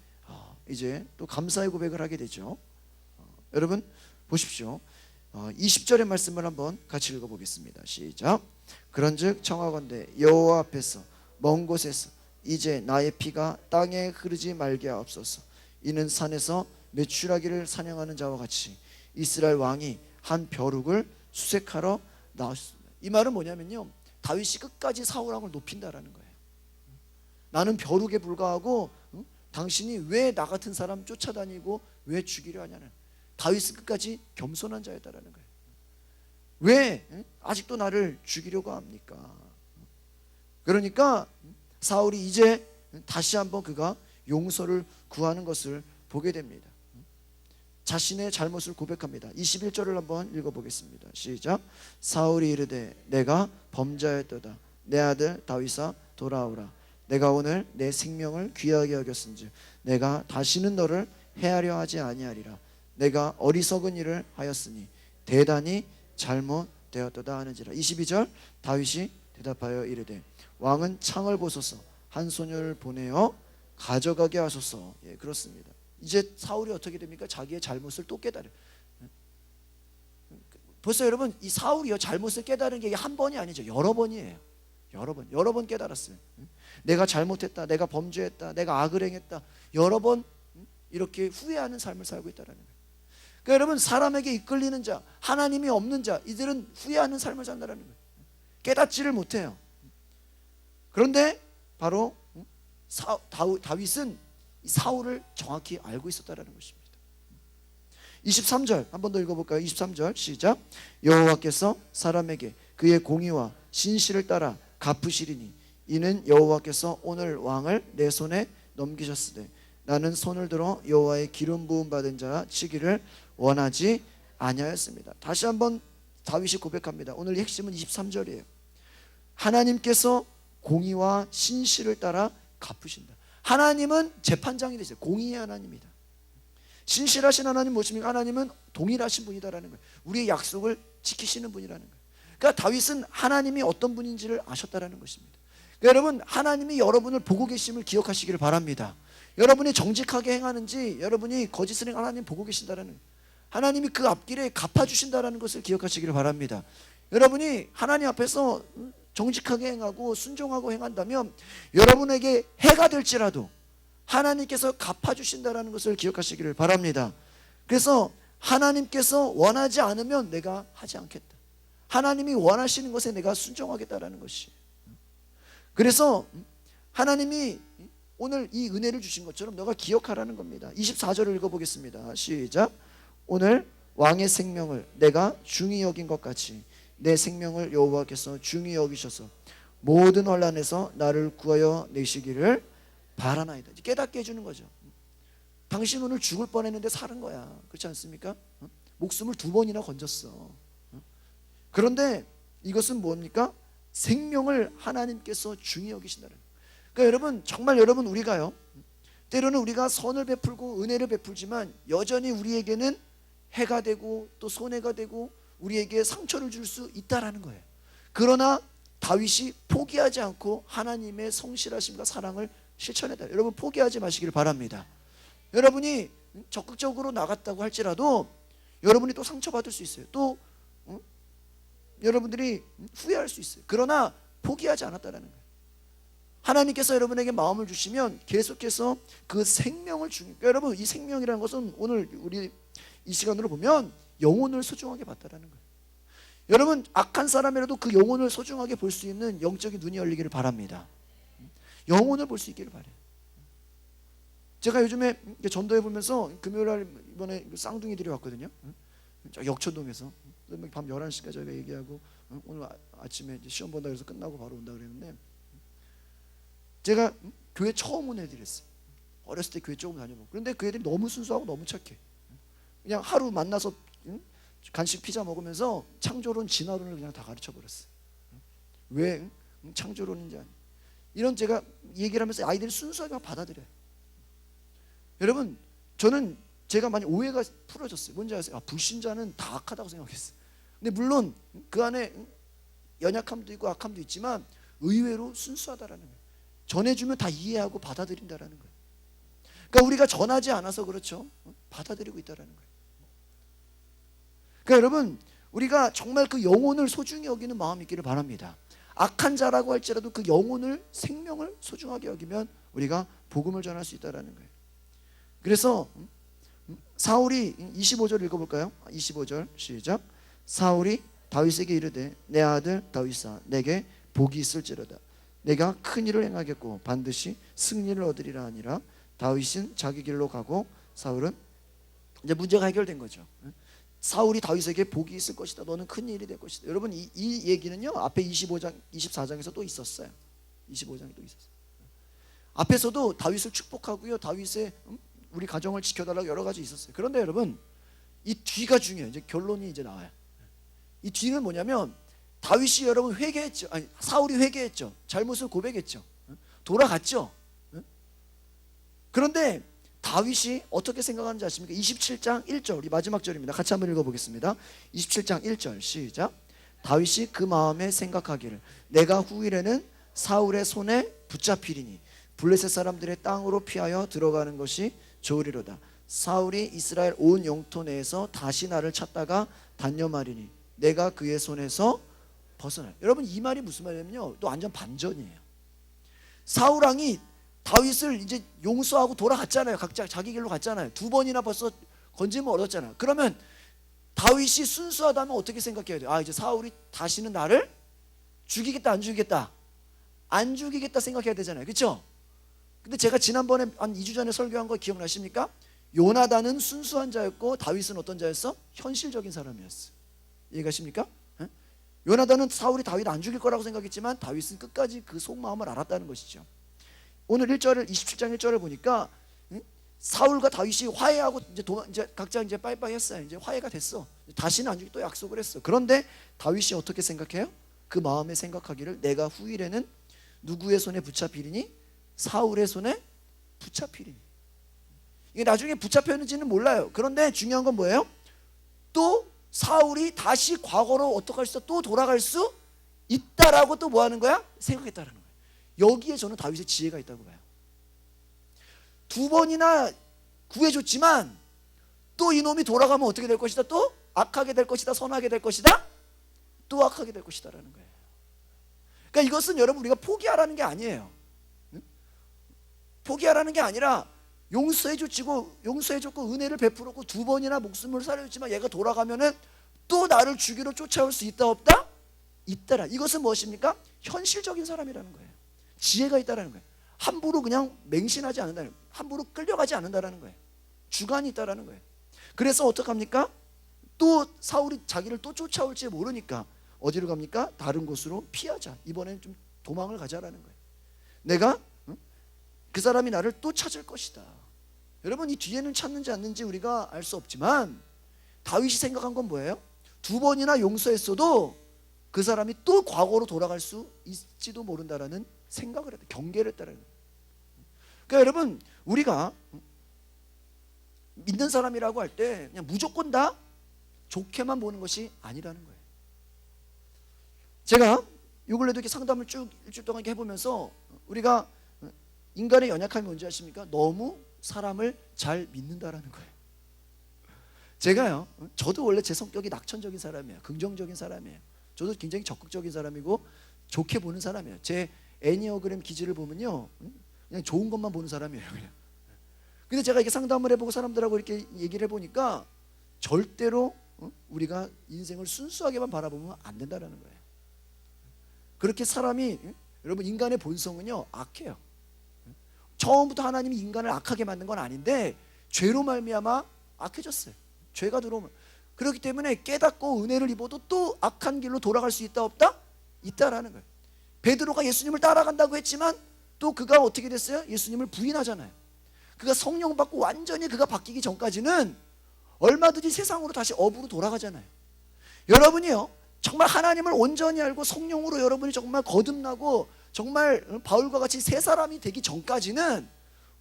이제 또 감사의 고백을 하게 되죠. 여러분 보십시오. 20절의 말씀을 한번 같이 읽어보겠습니다. 시작. 그런즉 청하건대 여호와 앞에서 먼 곳에서 이제 나의 피가 땅에 흐르지 말게 하옵소서. 이는 산에서 메추라기를 사냥하는 자와 같이 이스라엘 왕이 한 벼룩을 수색하러 나왔습니다. 이 말은 뭐냐면요, 다윗이 끝까지 사울 왕을 높인다라는 거예요. 나는 벼룩에 불과하고 당신이 왜 나 같은 사람 쫓아다니고 왜 죽이려 하냐는, 다윗은 끝까지 겸손한 자였다라는 거예요. 왜 아직도 나를 죽이려고 합니까? 그러니까 사울이 이제 다시 한번 그가 용서를 구하는 것을 보게 됩니다. 자신의 잘못을 고백합니다. 21절을 한번 읽어보겠습니다. 시작. 사울이 이르되 내가 범죄하였도다. 내 아들 다윗아 돌아오라. 내가 오늘 내 생명을 귀하게 여겼은즉 내가 다시는 너를 해하려 하지 아니하리라. 내가 어리석은 일을 하였으니 대단히 잘못되었도다 하는지라. 22절 다윗이 대답하여 이르되 왕은 창을 보소서 한 소녀를 보내어 가져가게 하소서. 예, 그렇습니다. 이제 사울이 어떻게 됩니까? 자기의 잘못을 또 깨달아요. 벌써 여러분 이 사울이요 잘못을 깨달은 게 한 번이 아니죠. 여러 번이에요. 여러 번 깨달았어요. 내가 잘못했다, 내가 범죄했다, 내가 악을 행했다. 여러 번 이렇게 후회하는 삶을 살고 있다는 거예요. 그러니까 여러분 사람에게 이끌리는 자, 하나님이 없는 자, 이들은 후회하는 삶을 산다는 거예요. 깨닫지를 못해요. 그런데 바로 다윗은 사울을 정확히 알고 있었다는 것입니다. 23절 한 번 더 읽어볼까요? 23절 시작. 여호와께서 사람에게 그의 공의와 신실을 따라 갚으시리니 이는 여호와께서 오늘 왕을 내 손에 넘기셨으되 나는 손을 들어 여호와의 기름 부음 받은 자 치기를 원하지 아니하였습니다. 다시 한번 다윗이 고백합니다. 오늘 핵심은 23절이에요. 하나님께서 공의와 신실을 따라 갚으신다. 하나님은 재판장이 되세요. 공의의 하나님이다. 신실하신 하나님 무엇입니까? 하나님은 동일하신 분이다라는 거예요. 우리의 약속을 지키시는 분이라는 거예요. 그러니까 다윗은 하나님이 어떤 분인지를 아셨다라는 것입니다. 그러니까 여러분 하나님이 여러분을 보고 계심을 기억하시기를 바랍니다. 여러분이 정직하게 행하는지 여러분이 거짓을 행하는 하나님 보고 계신다라는 거예요. 하나님이 그 앞길에 갚아주신다라는 것을 기억하시기를 바랍니다. 여러분이 하나님 앞에서 정직하게 행하고 순종하고 행한다면 여러분에게 해가 될지라도 하나님께서 갚아주신다는 것을 기억하시기를 바랍니다. 그래서 하나님께서 원하지 않으면 내가 하지 않겠다. 하나님이 원하시는 것에 내가 순종하겠다라는 것이. 그래서 하나님이 오늘 이 은혜를 주신 것처럼 너가 기억하라는 겁니다. 24절을 읽어보겠습니다. 시작. 오늘 왕의 생명을 내가 중히 여긴 것 같이 내 생명을 여호와께서 중히 여기셔서 모든 환난에서 나를 구하여 내시기를 바라나이다. 깨닫게 해주는 거죠. 당신 오늘 죽을 뻔했는데 사는 거야. 그렇지 않습니까? 목숨을 2번이나 건졌어. 그런데 이것은 뭡니까? 생명을 하나님께서 중히 여기신다는. 그러니까 여러분 정말 여러분 우리가요 때로는 우리가 선을 베풀고 은혜를 베풀지만 여전히 우리에게는 해가 되고 또 손해가 되고 우리에게 상처를 줄 수 있다라는 거예요. 그러나 다윗이 포기하지 않고 하나님의 성실하심과 사랑을 실천했다. 여러분 포기하지 마시길 바랍니다. 여러분이 적극적으로 나갔다고 할지라도 여러분이 또 상처받을 수 있어요. 또 여러분들이 후회할 수 있어요. 그러나 포기하지 않았다는 거예요. 하나님께서 여러분에게 마음을 주시면 계속해서 그 생명을 주니까 여러분 이 생명이라는 것은 오늘 우리 이 시간으로 보면 영혼을 소중하게 봤다라는 거예요. 여러분 악한 사람이라도 그 영혼을 소중하게 볼 수 있는 영적인 눈이 열리기를 바랍니다. 영혼을 볼 수 있기를 바래요. 제가 요즘에 전도해 보면서 금요일날 이번에 쌍둥이들이 왔거든요. 역천동에서 밤 11시까지 저희가 얘기하고 오늘 아침에 이제 시험 본다 그래서 끝나고 바로 온다 그랬는데 제가 교회 처음 온 애들이었어요. 어렸을 때 교회 조금 다녀보고. 그런데 그 애들이 너무 순수하고 너무 착해. 그냥 하루 만나서 간식 피자 먹으면서 창조론 진화론을 그냥 다 가르쳐버렸어요. 왜 창조론인지 아니. 이런 제가 얘기를 하면서 아이들이 순수하게 받아들여요. 여러분 저는 제가 많이 오해가 풀어졌어요. 뭔지 아세요? 불신자는 다 악하다고 생각했어요. 근데 물론 그 안에 연약함도 있고 악함도 있지만 의외로 순수하다라는 거예요. 전해주면 다 이해하고 받아들인다라는 거예요. 그러니까 우리가 전하지 않아서 그렇죠. 받아들이고 있다라는 거예요. 그러니까 여러분 우리가 정말 그 영혼을 소중히 여기는 마음이 있기를 바랍니다. 악한 자라고 할지라도 그 영혼을 생명을 소중하게 여기면 우리가 복음을 전할 수 있다라는 거예요. 그래서 사울이 25절 읽어볼까요? 25절 시작. 사울이 다윗에게 이르되 내 아들 다윗아 내게 복이 있을지로다. 내가 큰 일을 행하겠고 반드시 승리를 얻으리라 하니라. 다윗은 자기 길로 가고 사울은 이제 문제가 해결된 거죠. 사울이 다윗에게 복이 있을 것이다. 너는 큰 일이 될 것이다. 여러분 이 얘기는요 앞에 25장 24장에서 또 있었어요. 25장에 또 있었어요. 앞에서도 다윗을 축복하고요, 다윗의 우리 가정을 지켜달라고 여러 가지 있었어요. 그런데 여러분, 이 뒤가 중요해요. 이제 결론이 이제 나와요. 이 뒤는 뭐냐면, 다윗이 여러분 회개했죠. 아니, 사울이 회개했죠. 잘못을 고백했죠. 돌아갔죠. 그런데 다윗이 어떻게 생각하는지 아십니까? 27장 1절, 우리 마지막 절입니다. 같이 한번 읽어보겠습니다. 27장 1절 시작. 다윗이 그 마음에 생각하기를 내가 후일에는 사울의 손에 붙잡히리니 블레셋 사람들의 땅으로 피하여 들어가는 것이 좋으리로다. 사울이 이스라엘 온 영토 내에서 다시 나를 찾다가 단념하리니 내가 그의 손에서 벗어나. 여러분, 이 말이 무슨 말이냐면요, 또 완전 반전이에요. 사울 왕이 다윗을 이제 용서하고 돌아갔잖아요. 각자 자기 길로 갔잖아요. 2번이나 벌써 건짐을 얻었잖아요. 그러면 다윗이 순수하다면 어떻게 생각해야 돼요? 아, 이제 사울이 다시는 나를 죽이겠다, 안 죽이겠다? 안 죽이겠다 생각해야 되잖아요. 그렇죠? 근데 제가 지난번에 한 2주 전에 설교한 거 기억나십니까? 요나단은 순수한 자였고 다윗은 어떤 자였어? 현실적인 사람이었어. 이해가십니까? 요나단은 사울이 다윗 안 죽일 거라고 생각했지만 다윗은 끝까지 그 속마음을 알았다는 것이죠. 오늘 1절을 27장 1절을 보니까 사울과 다윗이 화해하고 이제 각자 이제 빠이빠이 했어요. 이제 화해가 됐어. 다시는 안 죽이 또 약속을 했어. 그런데 다윗이 어떻게 생각해요? 그 마음에 생각하기를 내가 후일에는 누구의 손에 붙잡히리니 사울의 손에 붙잡히리니. 이게 나중에 붙잡혔는지는 몰라요. 그런데 중요한 건 뭐예요? 또 사울이 다시 과거로 어떻게 할 수 있어? 또 돌아갈 수 있다라고 또 뭐 하는 거야? 생각했다라는 거예요. 여기에 저는 다윗의 지혜가 있다고 봐요. 2번이나 구해줬지만 또 이놈이 돌아가면 어떻게 될 것이다? 또 악하게 될 것이다, 선하게 될 것이다, 또 악하게 될 것이다라는 거예요. 그러니까 이것은 여러분 우리가 포기하라는 게 아니에요. 포기하라는 게 아니라 용서해줬고 은혜를 베풀었고 2번이나 목숨을 살려줬지만 얘가 돌아가면은 또 나를 죽이러 쫓아올 수 있다 없다? 있다라. 이것은 무엇입니까? 현실적인 사람이라는 거예요. 지혜가 있다라는 거예요. 함부로 그냥 맹신하지 않는다는 거예요. 함부로 끌려가지 않는다라는 거예요. 주관이 있다라는 거예요. 그래서 어떡합니까? 또 사울이 자기를 또 쫓아올지 모르니까 어디로 갑니까? 다른 곳으로 피하자. 이번엔 좀 도망을 가자라는 거예요. 내가 그 사람이 나를 또 찾을 것이다. 여러분, 이 뒤에는 찾는지 않는지 우리가 알 수 없지만 다윗이 생각한 건 뭐예요? 2번이나 용서했어도 그 사람이 또 과거로 돌아갈 수 있지도 모른다라는 생각을 했다. 경계를 했다라는 거예요. 그러니까 여러분, 우리가 믿는 사람이라고 할 때 그냥 무조건 다 좋게만 보는 것이 아니라는 거예요. 제가 요 근래도 이렇게 상담을 쭉 일주일 동안 이렇게 해보면서 우리가 인간의 연약함이 뭔지 아십니까? 너무 사람을 잘 믿는다라는 거예요. 제가요, 저도 원래 제 성격이 낙천적인 사람이에요. 긍정적인 사람이에요. 저도 굉장히 적극적인 사람이고 좋게 보는 사람이에요. 제 애니어그램 기질을 보면요, 그냥 좋은 것만 보는 사람이에요. 그냥. 근데 제가 이렇게 상담을 해보고 사람들하고 이렇게 얘기를 해보니까 절대로 우리가 인생을 순수하게만 바라보면 안 된다라는 거예요. 그렇게 사람이, 여러분, 인간의 본성은요 악해요. 처음부터 하나님이 인간을 악하게 만든 건 아닌데 죄로 말미암아 악해졌어요. 죄가 들어오면. 그렇기 때문에 깨닫고 은혜를 입어도 또 악한 길로 돌아갈 수 있다 없다? 있다라는 거예요. 베드로가 예수님을 따라간다고 했지만 또 그가 어떻게 됐어요? 예수님을 부인하잖아요. 그가 성령 받고 완전히 그가 바뀌기 전까지는 얼마든지 세상으로 다시 업으로 돌아가잖아요. 여러분이요, 정말 하나님을 온전히 알고 성령으로 여러분이 정말 거듭나고 정말 바울과 같이 새 사람이 되기 전까지는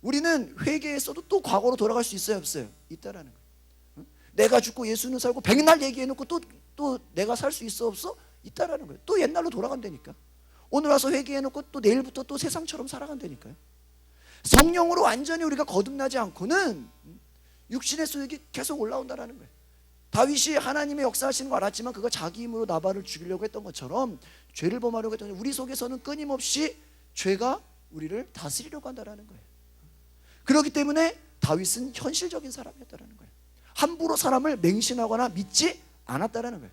우리는 회개했어도 또 과거로 돌아갈 수 있어요, 없어요? 있다라는 거예요. 내가 죽고 예수는 살고 백날 얘기해놓고 또 내가 살 수 있어 없어? 있다라는 거예요. 또 옛날로 돌아간다니까. 오늘 와서 회개해놓고 또 내일부터 또 세상처럼 살아간다니까요. 성령으로 완전히 우리가 거듭나지 않고는 육신의 소욕이 계속 올라온다라는 거예요. 다윗이 하나님의 역사하시는 거 알았지만 그가 자기 힘으로 나발을 죽이려고 했던 것처럼 죄를 범하려고 했던, 우리 속에서는 끊임없이 죄가 우리를 다스리려고 한다라는 거예요. 그렇기 때문에 다윗은 현실적인 사람이었다라는 거예요. 함부로 사람을 맹신하거나 믿지 않았다라는 거예요.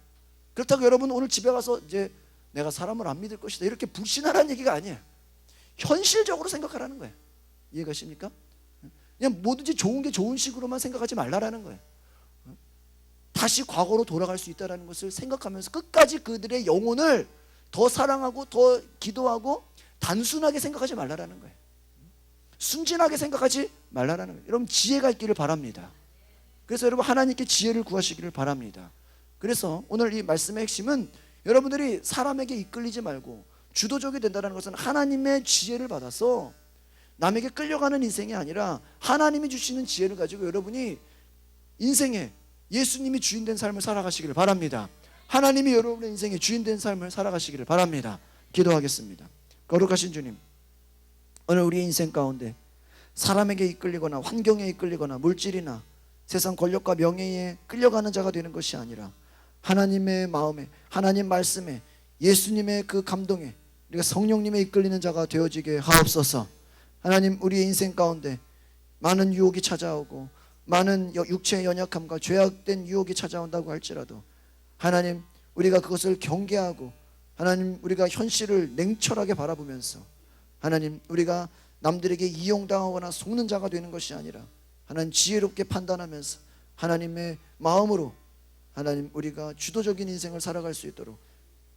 그렇다고 여러분 오늘 집에 가서 이제 내가 사람을 안 믿을 것이다 이렇게 불신하라는 얘기가 아니에요. 현실적으로 생각하라는 거예요. 이해가십니까? 그냥 뭐든지 좋은 게 좋은 식으로만 생각하지 말라라는 거예요. 다시 과거로 돌아갈 수 있다는 것을 생각하면서 끝까지 그들의 영혼을 더 사랑하고 더 기도하고 단순하게 생각하지 말라라는 거예요. 순진하게 생각하지 말라라는 거예요. 여러분 지혜가 있기를 바랍니다. 그래서 여러분 하나님께 지혜를 구하시기를 바랍니다. 그래서 오늘 이 말씀의 핵심은 여러분들이 사람에게 이끌리지 말고 주도적이 된다는 것은 하나님의 지혜를 받아서 남에게 끌려가는 인생이 아니라 하나님이 주시는 지혜를 가지고 여러분이 인생에 예수님이 주인된 삶을 살아가시기를 바랍니다. 하나님이 여러분의 인생의 주인된 삶을 살아가시기를 바랍니다. 기도하겠습니다. 거룩하신 주님, 오늘 우리의 인생 가운데 사람에게 이끌리거나 환경에 이끌리거나 물질이나 세상 권력과 명예에 끌려가는 자가 되는 것이 아니라 하나님의 마음에, 하나님 말씀에, 예수님의 그 감동에 우리가 성령님의 이끌리는 자가 되어지게 하옵소서. 하나님, 우리의 인생 가운데 많은 유혹이 찾아오고 많은 육체의 연약함과 죄악된 유혹이 찾아온다고 할지라도 하나님, 우리가 그것을 경계하고 하나님, 우리가 현실을 냉철하게 바라보면서 하나님, 우리가 남들에게 이용당하거나 속는 자가 되는 것이 아니라 하나님, 지혜롭게 판단하면서 하나님의 마음으로 하나님, 우리가 주도적인 인생을 살아갈 수 있도록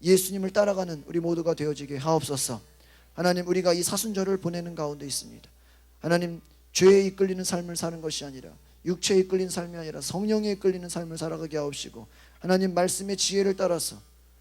예수님을 따라가는 우리 모두가 되어지게 하옵소서. 하나님, 우리가 이 사순절을 보내는 가운데 있습니다. 하나님, 죄에 이끌리는 삶을 사는 것이 아니라 육체에 이끌리는 삶이 아니라 성령에 이끌리는 삶을 살아가게 하옵시고 하나님 말씀의 지혜를 따라서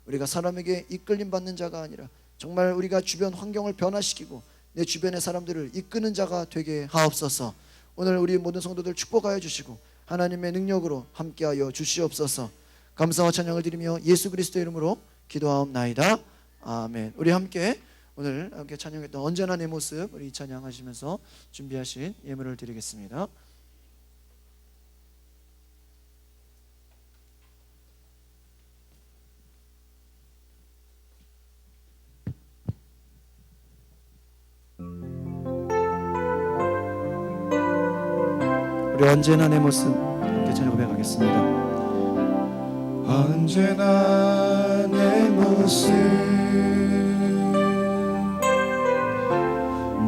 우리가 사람에게 이끌림 받는 자가 아니라 정말 우리가 주변 환경을 변화시키고 내 주변의 사람들을 이끄는 자가 되게 하옵소서. 오늘 우리 모든 성도들 축복하여 주시고 하나님의 능력으로 함께하여 주시옵소서. 감사와 찬양을 드리며 예수 그리스도의 이름으로 기도하옵나이다. 아멘. 우리 함께 오늘 함께 찬양했던 언제나 내 모습, 우리 찬양하시면서 준비하신 예물을 드리겠습니다. 우리 언제나 내 모습 함께 찬양 고백하겠습니다. 언제나 내 모습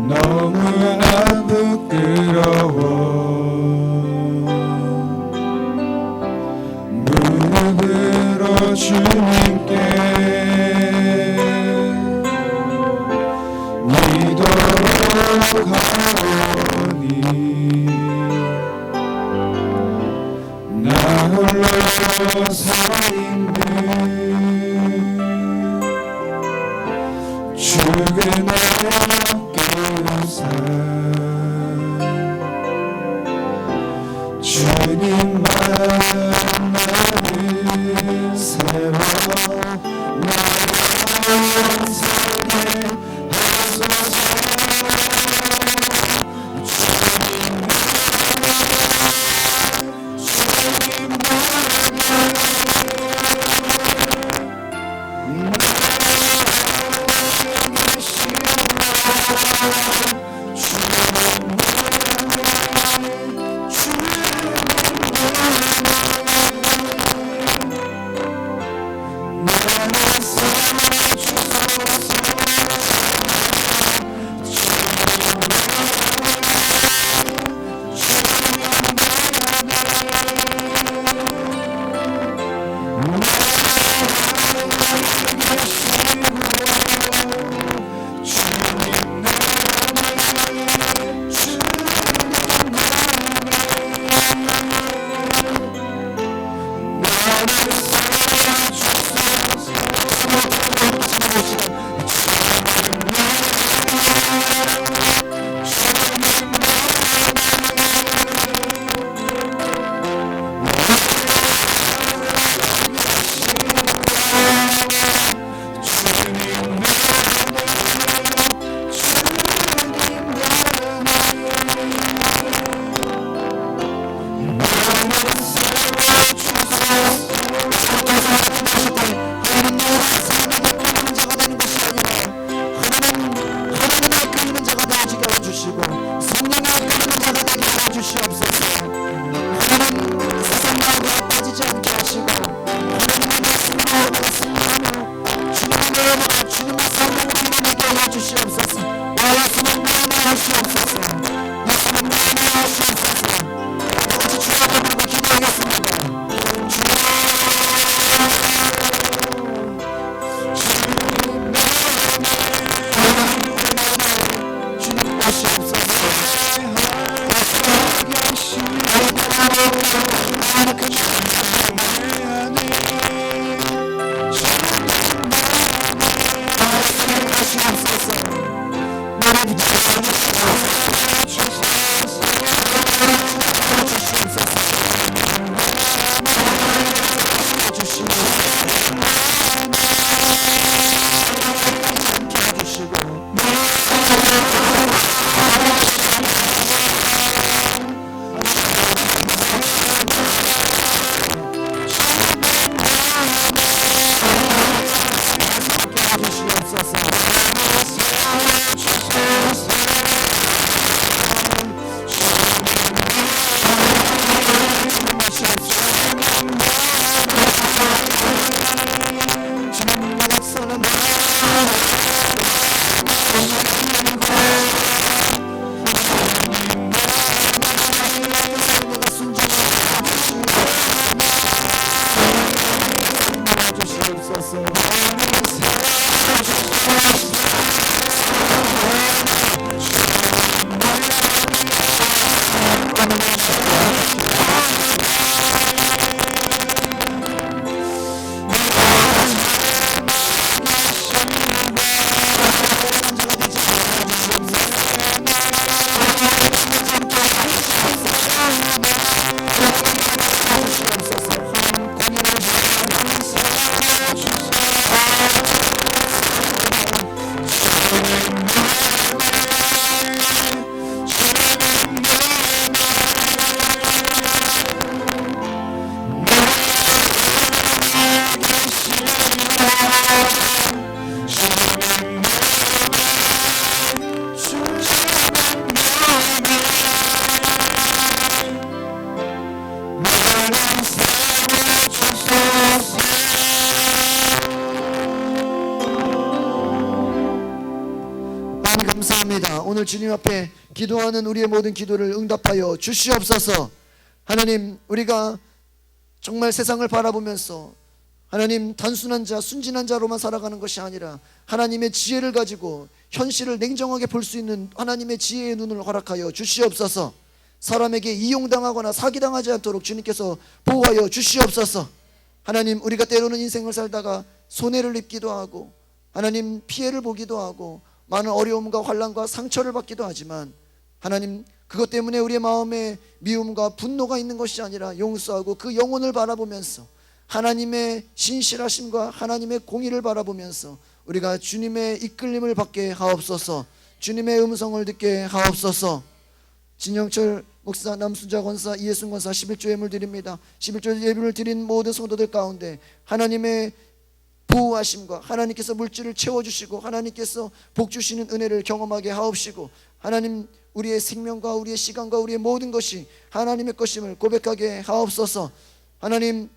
너무나 부끄러워 무릎으로 주님께 믿도록 하오니 나 홀로 살아있는 죽은 나를 깨우사 주님만 나를 세워 나의 인생에 하소서. 주시옵소서. 예수님 나의 하시옵소서. 예수님 나의 하시옵소서. 같이 주여 부르고 기도하겠습니다. 오늘 주님 앞에 기도하는 우리의 모든 기도를 응답하여 주시옵소서. 하나님, 우리가 정말 세상을 바라보면서 하나님 단순한 자, 순진한 자로만 살아가는 것이 아니라 하나님의 지혜를 가지고 현실을 냉정하게 볼 수 있는 하나님의 지혜의 눈을 허락하여 주시옵소서. 사람에게 이용당하거나 사기당하지 않도록 주님께서 보호하여 주시옵소서. 하나님, 우리가 때로는 인생을 살다가 손해를 입기도 하고 하나님 피해를 보기도 하고 많은 어려움과 환난과 상처를 받기도 하지만 하나님, 그것 때문에 우리의 마음에 미움과 분노가 있는 것이 아니라 용서하고 그 영혼을 바라보면서 하나님의 신실하심과 하나님의 공의를 바라보면서 우리가 주님의 이끌림을 받게 하옵소서. 주님의 음성을 듣게 하옵소서. 진영철 목사, 남순자 권사, 이예순 권사 11조 예물 드립니다. 11조 예물을 드린 모든 성도들 가운데 하나님의 보호하심과 하나님께서 물질을 채워주시고 하나님께서 복 주시는 은혜를 경험하게 하옵시고 하나님, 우리의 생명과 우리의 시간과 우리의 모든 것이 하나님의 것임을 고백하게 하옵소서. 하나님,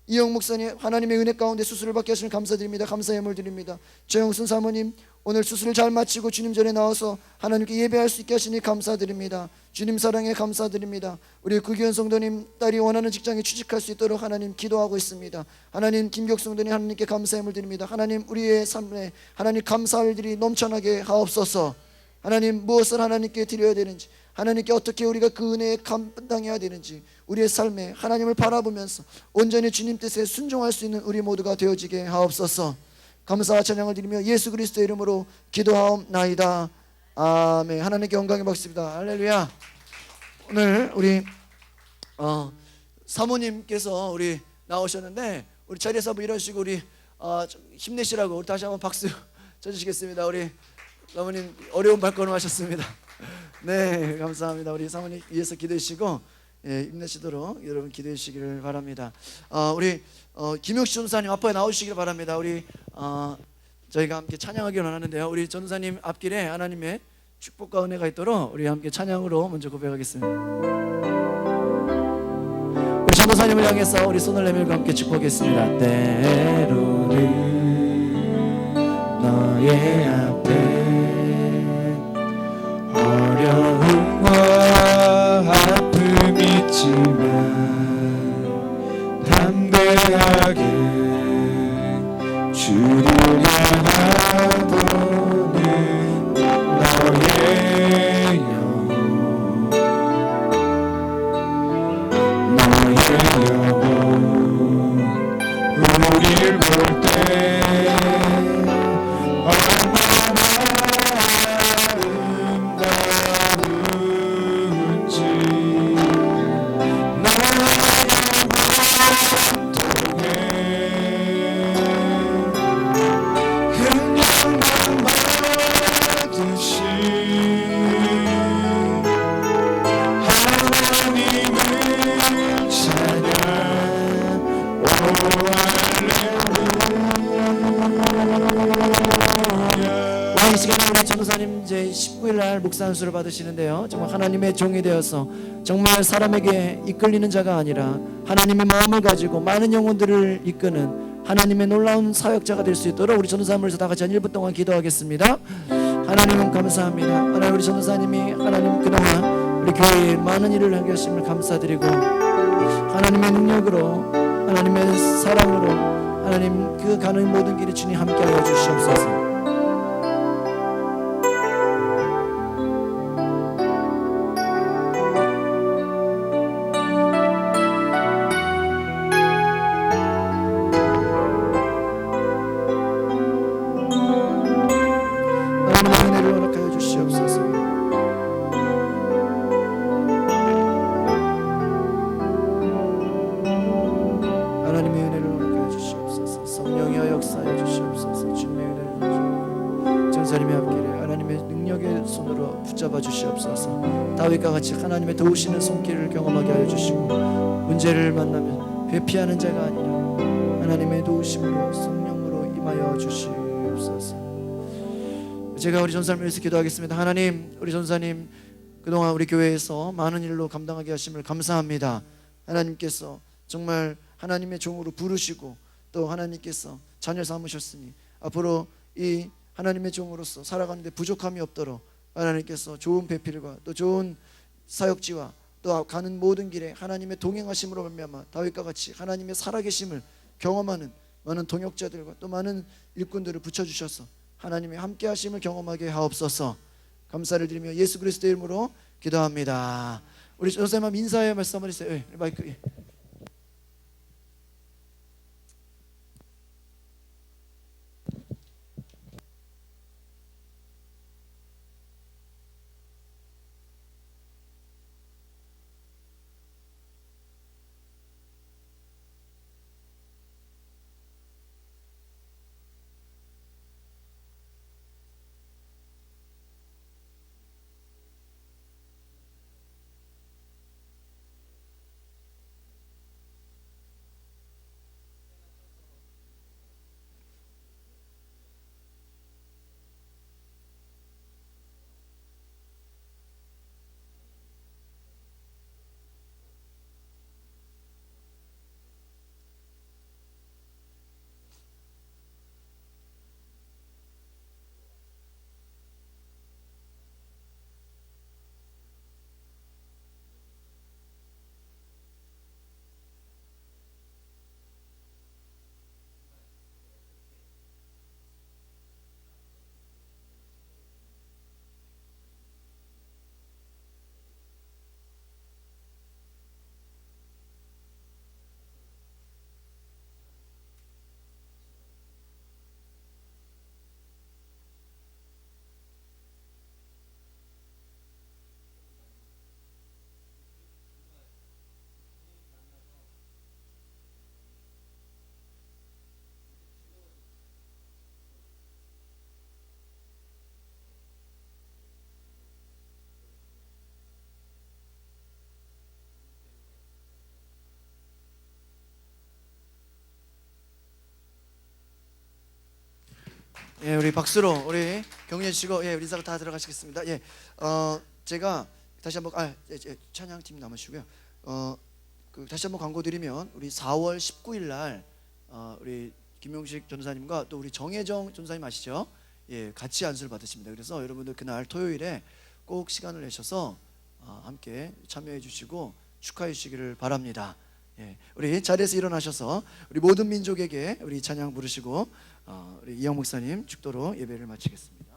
이영 목사님 하나님의 은혜 가운데 수술을 받게 하시면 감사드립니다. 감사 예물 드립니다. 최영순 사모님 오늘 수술을 잘 마치고 주님 전에 나와서 하나님께 예배할 수 있게 하시니 감사드립니다. 주님 사랑에 감사드립니다. 우리 구기현 성도님 딸이 원하는 직장에 취직할 수 있도록 하나님 기도하고 있습니다. 하나님, 김격 성도님 하나님께 감사 예물 드립니다. 하나님, 우리의 삶에 하나님 감사할 일이 넘쳐나게 하옵소서. 하나님, 무엇을 하나님께 드려야 되는지, 하나님께 어떻게 우리가 그 은혜에 감당해야 되는지 우리의 삶에 하나님을 바라보면서 온전히 주님 뜻에 순종할 수 있는 우리 모두가 되어지게 하옵소서. 감사와 찬양을 드리며 예수 그리스도의 이름으로 기도하옵나이다. 아멘. 하나님께 영광을 받습니다. 할렐루야. 오늘 우리 사모님께서 우리 나오셨는데 우리 자리에서 한번 일어나시고 우리 좀 힘내시라고 우리 다시 한번 박수 쳐주시겠습니다. 우리 사모님 어려운 발걸음 하셨습니다. 네, 감사합니다. 우리 사모님 위해서 기도해 주시고 힘내시도록 여러분 기도해 주시기를 바랍니다. 우리 김용식 전사님 앞에 나오시기를 바랍니다. 우리 저희가 함께 찬양하기를 원하는데요. 우리 전사님 앞길에 하나님의 축복과 은혜가 있도록 우리 함께 찬양으로 먼저 고백하겠습니다. 우리 전도사님을 향해서 우리 손을 내밀고 함께 축복하겠습니다. 때로는 너의 앞에 어려움과 아픔이 있지만 담대하게 주를 향하도는 너의 영혼 우리를 볼 때 이 시간에 우리 전도사님 이제 19일 날 목사 안수를 받으시는데요. 정말 하나님의 종이 되어서 정말 사람에게 이끌리는 자가 아니라 하나님의 마음을 가지고 많은 영혼들을 이끄는 하나님의 놀라운 사역자가 될 수 있도록 우리 전도사님을 다 같이 한 1분 동안 기도하겠습니다. 하나님 감사합니다. 하나님, 우리 전도사님이 하나님 그동안 우리 교회에 많은 일을 하게 하심을 감사드리고 하나님의 능력으로 하나님의 사랑으로 하나님 그 가는 모든 길에 주님 함께하여 주시옵소서. 다윗과 같이 하나님의 도우시는 손길을 경험하게 하여 주시고 문제를 만나면 회피하는 자가 아니라 하나님의 도우심으로 성령으로 임하여 주시옵소서. 제가 우리 전사님을 위해서 기도하겠습니다. 하나님, 우리 전사님 그동안 우리 교회에서 많은 일로 감당하게 하심을 감사합니다. 하나님께서 정말 하나님의 종으로 부르시고 또 하나님께서 자녀 삼으셨으니 앞으로 이 하나님의 종으로서 살아가는데 부족함이 없도록 하나님께서 좋은 배필과 또 좋은 사역지와 또 가는 모든 길에 하나님의 동행하심으로 말미암아 다윗과 같이 하나님의 살아계심을 경험하는 많은 동역자들과 또 많은 일꾼들을 붙여주셔서 하나님의 함께하심을 경험하게 하옵소서. 감사를 드리며 예수 그리스도의 이름으로 기도합니다. 우리 전사님 한번 인사의 말씀 한번 해주세요. 예, 마이크. 예. 예, 우리 박수로 우리 격려해 주시고 예, 우리 인사가 다 들어가시겠습니다. 예, 제가 다시 한번 찬양팀 남으시고요. 다시 한번 광고 드리면 우리 4월 19일 날 우리 김용식 전사님과 또 우리 정혜정 전사님 아시죠? 예, 같이 안수를 받으십니다. 그래서 여러분들 그날 토요일에 꼭 시간을 내셔서 함께 참여해 주시고 축하해 주시기를 바랍니다. 예, 우리 자리에서 일어나셔서 우리 모든 민족에게 우리 찬양 부르시고 우리 이영 목사님 축도로 예배를 마치겠습니다.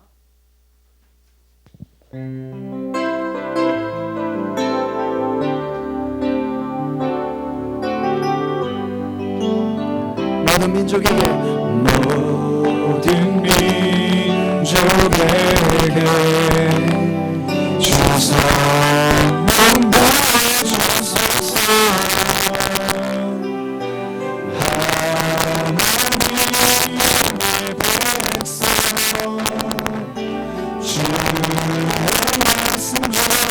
모든 민족에게 모든 민족에게 주사 주소서. 하나님의 백성 주의 말씀 주시고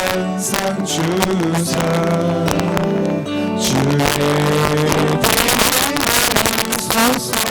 항상 주사 주의 소서.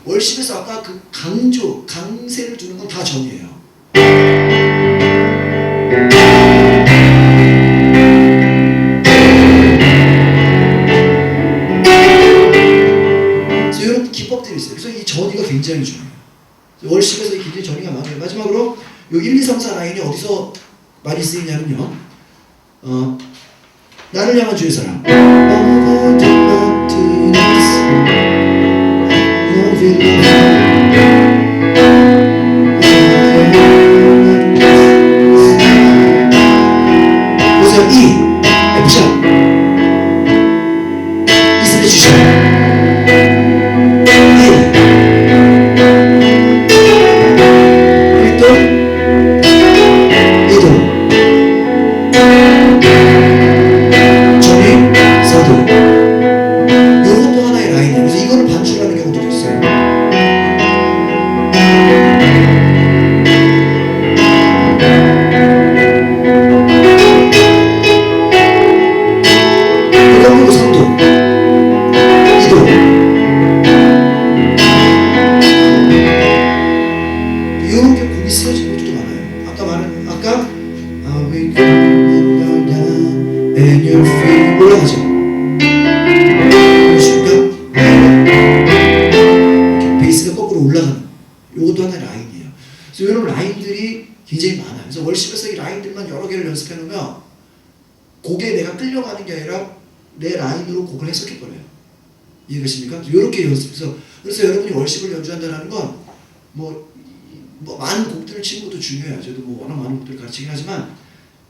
월십에서 아까 그 강세를 두는 건 다 정이에요. 그래서 이런 기법들이 있어요. 그래서 이 전이가 굉장히 중요해요. 월십에서 굉장히 전이가 많아요. 마지막으로 요 1, 2, 3, 4 라인이 어디서 많이 쓰이냐면요. 나를 향한 주의 사랑. Over the mountains, moving 보세요. F샵. 이 슬래시 샵. 이것도 하나의 라인이에요. 그래서 이거를 반출하는 경우도 있어요. 그리고 3도, 2도. 이렇게 곡이 쓰여지는 것도 많아요. 아까 we come down and your feet 올라가죠. 베이스가 거꾸로 올라가는 이것도 하나의 라인이에요. 그래서 이런 라인들이 굉장히 많아요. 그래서 월십에서 이 라인들만 여러 개를 연습해 놓으면 곡에 내가 끌려가는 게 아니라 내 라인으로 곡을 해석해버려요. 이해가십니까? 이렇게 연습해서 그래서 여러분이 월십을 연주한다는 건 뭐 많은 곡들을 치는 것도 중요해요. 저도 뭐 워낙 많은 곡들을 가르치긴 하지만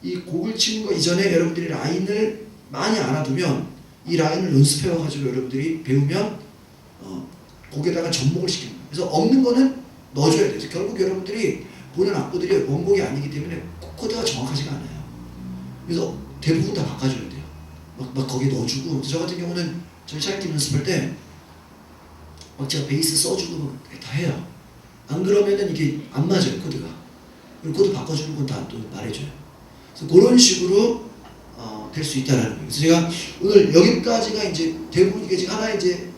이 곡을 치는 거 이전에 여러분들이 라인을 많이 알아두면 이 라인을 연습해와가지고 여러분들이 배우면 곡에다가 접목을 시키는 거예요. 그래서 없는 거는 넣어줘야 돼요. 결국 여러분들이 보는 악보들이 원곡이 아니기 때문에 코드가 정확하지가 않아요. 그래서 대부분 다 바꿔줘야 돼요. 막 거기에 넣어주고 저 같은 경우는 저희 차이팀 연습할 때 막 제가 베이스 써주고 다 해요. 안 그러면은 이게 안 맞아요, 코드가. 그리고 코드 바꿔주는 건 다 또 말해줘요. 그래서 그런 식으로 될 수 있다라는 거예요. 그래서 제가 오늘 여기까지가 이제 대부분 이게 지금 하나의 이제